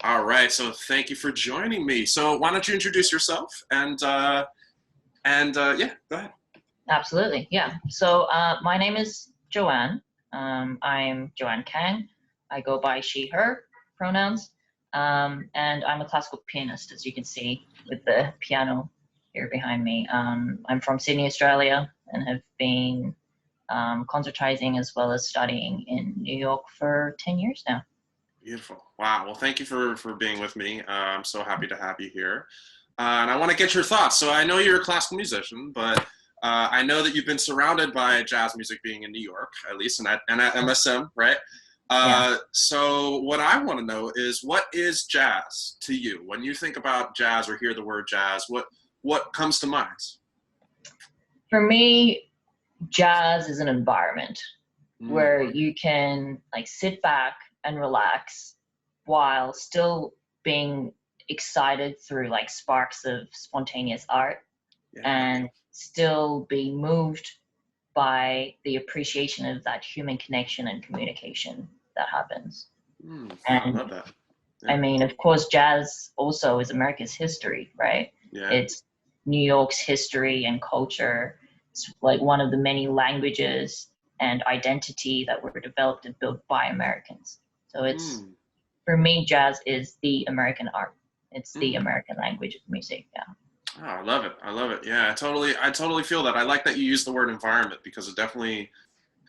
All right, so thank you for joining me. So why don't you introduce yourself and yeah, go ahead. Absolutely, yeah. So my name is Joanne. I'm Joanne Kang. I go by she, her pronouns. And I'm a classical pianist, as you can see with the piano here behind me. I'm from Sydney, Australia, and have been concertizing as well as studying in New York for 10 years now. Beautiful. Wow. Well, thank you for being with me. I'm so happy to have you here. And I want to get your thoughts. So I know you're a classical musician, but I know that you've been surrounded by jazz music being in New York, at least, and at MSM, right? Yeah. So what I want to know is, what is jazz to you? When you think about jazz or hear the word jazz, what comes to mind? For me, jazz is an environment Mm, where you can like sit back and relax while still being excited through like sparks of spontaneous art yeah. and still be moved by the appreciation of that human connection and communication that happens. I And love that. I Yeah. mean, of course, jazz also is America's history, right? Yeah. It's New York's history and culture. It's like one of the many languages and identity that were developed and built by Americans. So it's, Mm, for me, jazz is the American art. It's the mm. American language of music. Yeah. Oh, I love it. I love it. Yeah, I totally feel that. I like that you use the word environment because it definitely,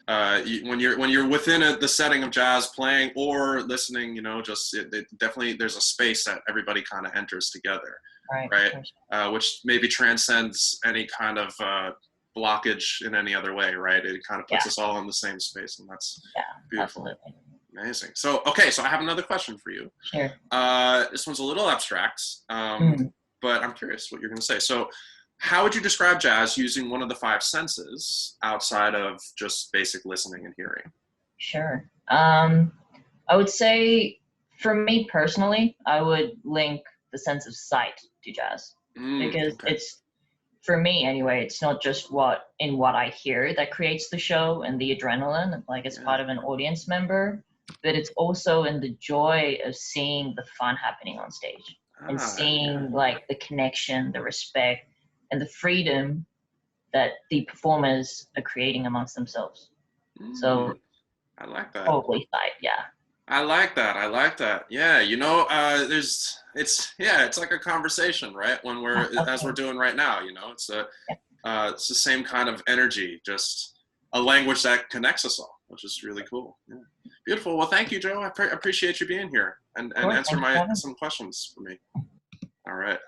when you're within the setting of jazz playing or listening, just it definitely there's a space that everybody kind of enters together, Right. right? Which maybe transcends any kind of blockage in any other way, right? It kind of Yeah. puts us all in the same space, and that's Yeah. beautiful. Absolutely. Amazing. So, okay, so I have another question for you. Sure. This one's a little abstract, Mm. but I'm curious what you're going to say. So, how would you describe jazz using one of the five senses outside of just basic listening and hearing? Sure. I would say for me personally, I would link the sense of sight to jazz because Okay. it's, for me anyway, it's not just what I hear that creates the show and the adrenaline, like as Yeah. part of an audience member, but it's also in the joy of seeing the fun happening on stage and Yeah. seeing like the connection, the respect, and the freedom that the performers are creating amongst themselves. Mm, So I like that. probably sight, yeah. I like that. I like that. Yeah. It's like a conversation, right? When as we're Okay. doing right now, it's the same kind of energy, just a language that connects us all, which is really cool. Yeah. Beautiful. Well, thank you, Joe. I appreciate you being here and Of course, answer thank you for my having me. some questions for me. All right.